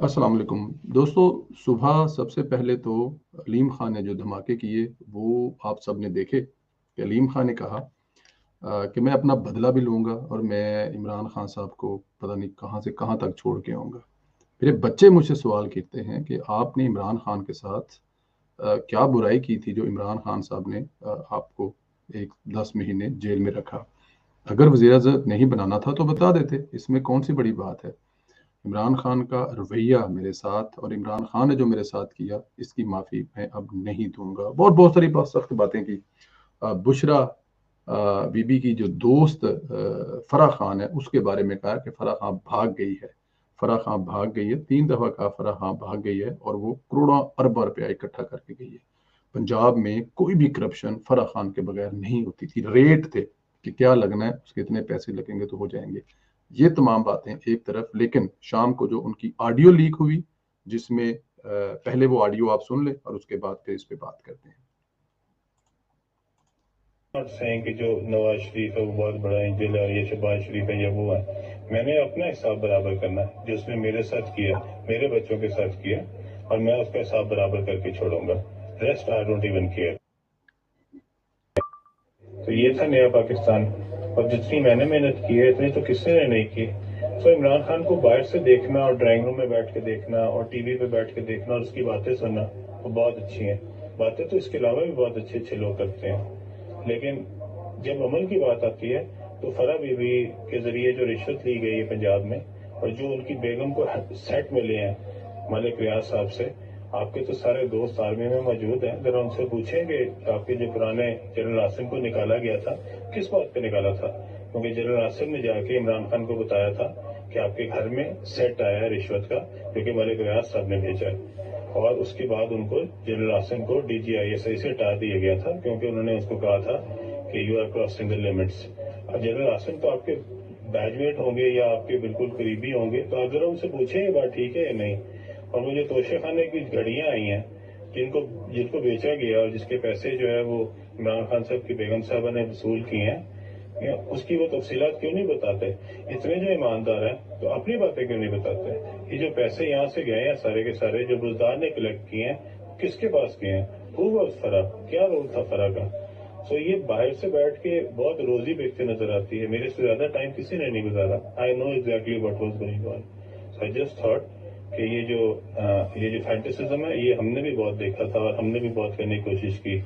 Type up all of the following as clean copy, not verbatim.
अस्सलाम वालेकुम दोस्तों। सुबह सबसे पहले तो अलीम खान ने जो धमाके किए वो आप सब ने देखे कि अलीम खान ने कहा कि मैं अपना बदला भी लूंगा और मैं इमरान खान साहब को पता नहीं कहाँ से कहाँ तक छोड़ के आऊंगा। मेरे बच्चे मुझसे सवाल करते हैं कि आपने इमरान खान के साथ क्या बुराई की थी जो इमरान खान साहब ने आपको एक 10 महीने जेल में रखा। अगर वज़ीर आज़म नहीं बनाना था तो बता देते, इसमें कौन सी बड़ी बात है। इमरान खान का रवैया मेरे साथ और इमरान खान ने जो मेरे साथ किया इसकी माफ़ी मैं अब नहीं दूंगा। बहुत बहुत सारी बहुत सख्त बातें की। बुशरा बीबी की जो दोस्त फराह खान है उसके बारे में कहा कि फराह खान भाग गई है। फराह खान भाग गई है, 3 दफ़ा कहा फराह खान भाग गई है और वो करोड़ों अरबा रुपया इकट्ठा करके गई है। पंजाब में कोई भी करप्शन फराह खान के बगैर नहीं होती थी। रेट थे कि क्या लगना है, उसके इतने पैसे लगेंगे तो हो जाएंगे। ये तमाम बातें एक तरफ, लेकिन शाम को जो उनकी ऑडियो लीक हुई जिसमें पहले वो ऑडियो आप सुन ले और उसके बाद फिर इस पे बात करते हैं। नॉट सेइंग कि जो नवाज शरीफ है वो बहुत बड़ा एंजल है और ये शहबाज शरीफ है या वो है। मैंने अपना हिसाब बराबर करना है, जो उसने मेरे साथ किया, मेरे बच्चों के साथ किया, और मैं उसका हिसाब बराबर करके छोड़ूंगा। Rest I don't even care. तो ये था नया पाकिस्तान। और जितनी मैंने मेहनत की है इतनी तो किसी ने नहीं की। तो इमरान खान को बाहर से देखना और ड्राइंग रूम में बैठ के देखना और टीवी पे बैठ के देखना और उसकी बातें सुनना वो बहुत अच्छी हैं। बातें तो इसके अलावा भी बहुत अच्छे अच्छे लोग करते हैं, लेकिन जब अमल की बात आती है तो फरा बीबी के जरिए जो रिश्वत ली गई है पंजाब में और जो उनकी बेगम को सेट मिले हैं मलिक रियाज साहब से। आपके तो सारे दोस्त आर्मी में मौजूद हैं, जरा उनसे पूछेंगे आपके जो पुराने जनरल आसिम को निकाला गया था किस बात पे निकाला था, क्योंकि जनरल आसिम ने जाके इमरान खान को बताया था कि आपके घर में सेट आया है रिश्वत का जो कि मलिक रियाज साहब ने भेजा है। और उसके बाद उनको जनरल आसिम को DGISI से हटा दिया गया था क्योंकि उन्होंने उसको कहा था कि you are crossing the limits. और जनरल आसिम तो आपके बैचमेट होंगे या आपके बिल्कुल करीबी होंगे, तो आप जरा उनसे पूछें ये बात ठीक है या नहीं। और मुझे तोशे खाने की घड़ियां आई हैं जिनको जिनको बेचा गया और जिसके पैसे जो है वो इमरान खान साहब की बेगम साहबा ने वसूल किए हैं, उसकी वो तफसीलात क्यों नहीं बताते। इतने जो ईमानदार हैं तो अपनी बातें क्यों नहीं बताते। ये जो पैसे यहाँ से गए हैं सारे के सारे जो बुजदार ने कलेक्ट किए हैं किसके पास गए हैं, हु वाज फरा, क्या रोल था फरा का। सो ये बाहर से बैठ के बहुत रोजी बेचते नजर आती है। मेरे से ज्यादा टाइम किसी ने नहीं गुजारा। I know exactly what was going on. So I just thought कि ये जो फैंटेसिज्म है ये हमने भी बहुत देखा था और हमने भी बहुत करने की कोशिश की,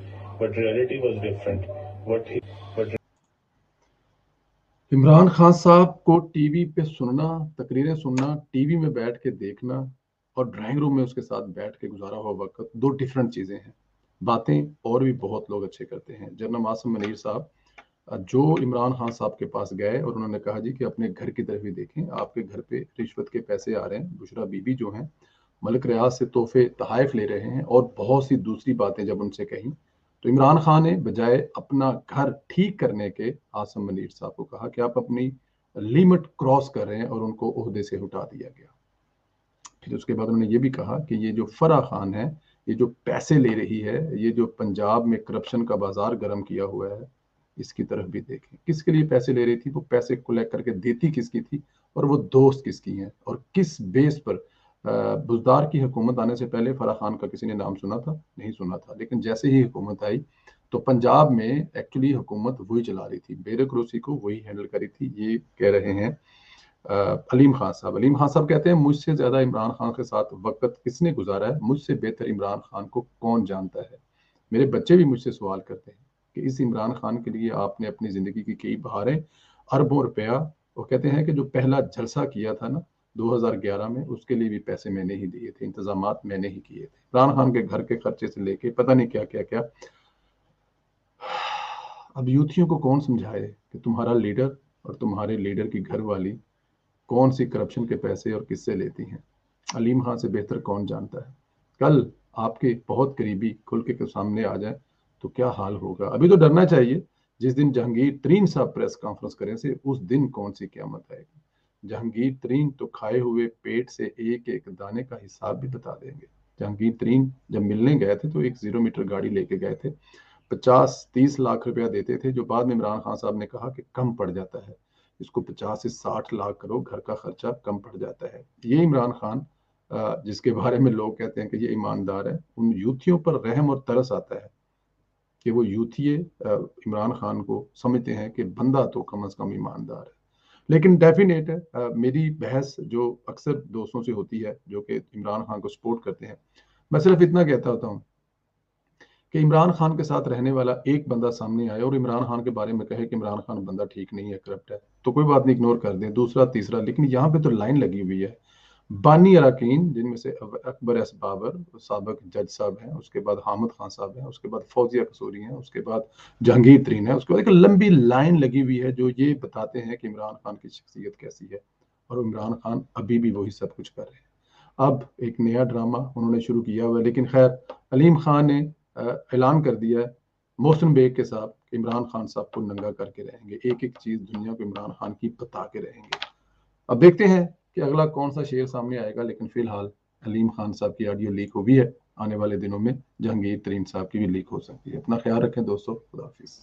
but reality was different. But Imran Khan साहब को टीवी पे सुनना, तकरीरें सुनना, टीवी में बैठ के देखना और ड्राइंग रूम में उसके साथ बैठ के गुजारा हुआ वक्त दो डिफरेंट चीजें हैं। बातें और भी बहुत लोग अच्छे करते हैं। जनरल मासूम मनीर साहब जो इमरान खान साहब के पास गए और उन्होंने कहा जी कि अपने घर की तरफ ही देखें, आपके घर पे रिश्वत के पैसे आ रहे हैं। बुशरा बीबी जो हैं मलिक रियाज से तोहफे तहाइफ ले रहे हैं और बहुत सी दूसरी बातें जब उनसे कही तो इमरान खान ने बजाय अपना घर ठीक करने के आसम मनीर साहब को कहा कि आप अपनी लिमिट क्रॉस कर रहे हैं और उनको ओहदे से हटा दिया गया। फिर उसके बाद उन्होंने ये भी कहा कि ये जो फराह खान है, ये जो पैसे ले रही है, ये जो पंजाब में करप्शन का बाजार गर्म किया हुआ है, इसकी तरफ भी देखें। किसके लिए पैसे ले रही थी, वो पैसे कलेक्ट करके देती किसकी थी और वो दोस्त किसकी हैं और किस बेस पर। बुजदार की हुकूमत आने से पहले फराह खान का किसी ने नाम सुना था? नहीं सुना था। लेकिन जैसे ही हुकूमत आई तो पंजाब में एक्चुअली हुकूमत वही चला रही थी, बेरोक्रेसी को वही हैंडल करी थी। ये कह रहे हैं अलीम खान साहब। अलीम खान साहब कहते हैं मुझसे ज्यादा इमरान खान के साथ वक्त किसने गुजारा है, मुझसे बेहतर इमरान खान को कौन जानता है। मेरे बच्चे भी मुझसे सवाल करते हैं कि इस इमरान खान के लिए आपने अपनी जिंदगी की कई बहारें, अरबों रुपया, वो कहते हैं कि जो पहला जलसा किया था ना 2011 में, उसके लिए भी पैसे मैंने ही दिए थे, इंतजामात मैंने ही किए थे। इमरान खान के घर के खर्चे से लेके पता नहीं क्या क्या क्या। अब यूथियों को कौन समझाए कि तुम्हारा लीडर और तुम्हारे लीडर की घरवाली कौन सी करप्शन के पैसे और किससे लेती हैं। अलीम खान से बेहतर कौन जानता है। कल आपके बहुत करीबी खुल के सामने आ जाए तो क्या हाल होगा। अभी तो डरना चाहिए, जिस दिन जहांगीर तरीन साहब प्रेस कॉन्फ्रेंस करें से उस दिन कौन सी क्यामत आएगी। जहांगीर तरीन तो खाए हुए पेट से एक एक दाने का हिसाब भी बता देंगे। जहांगीर तरीन जब मिलने गए थे तो एक 0 मीटर गाड़ी लेके गए थे, 50-30 लाख रुपया देते थे, जो बाद में इमरान खान साहब ने कहा कि कम पड़ जाता है, इसको 50 से 60 लाख करो, घर का खर्चा कम पड़ जाता है। ये इमरान खान जिसके बारे में लोग कहते हैं कि ये ईमानदार है, उन यूथियों पर रहम और तरस आता है कि वो यूथिये इमरान खान को समझते हैं कि बंदा तो कम से कम ईमानदार है। लेकिन डेफिनेट है, मेरी बहस जो अक्सर दोस्तों से होती है जो कि इमरान खान को सपोर्ट करते हैं, मैं सिर्फ इतना कहता होता हूँ कि इमरान खान के साथ रहने वाला एक बंदा सामने आए और इमरान खान के बारे में कहे कि इमरान खान बंदा ठीक नहीं है, करप्ट है, तो कोई बात नहीं, इग्नोर कर दें, दूसरा तीसरा। लेकिन यहाँ पे तो लाइन लगी हुई है, बानी अराकीन जिनमें से अकबर एस बाबर साबिक जज साहब हैं, उसके बाद हामिद खान साहब हैं, उसके बाद फौजिया कसूरी हैं, उसके बाद जहांगीर तरीन है, उसके बाद एक लंबी लाइन लगी हुई है जो ये बताते हैं कि इमरान खान की शख्सियत कैसी है, और इमरान खान अभी भी वही सब कुछ कर रहे हैं। अब एक नया ड्रामा उन्होंने शुरू किया हुआ है, लेकिन खैर अलीम खान ने ऐलान कर दिया है मोहसिन बेग के साथ इमरान खान साहब को नंगा करके रहेंगे, एक एक चीज दुनिया को इमरान खान की बता के रहेंगे। अब देखते हैं कि अगला कौन सा शेर सामने आएगा, लेकिन फिलहाल अलीम खान साहब की ऑडियो लीक हुई है, आने वाले दिनों में जहांगीर तरीन साहब की भी लीक हो सकती है। अपना ख्याल रखें दोस्तों, खुदा हाफिज।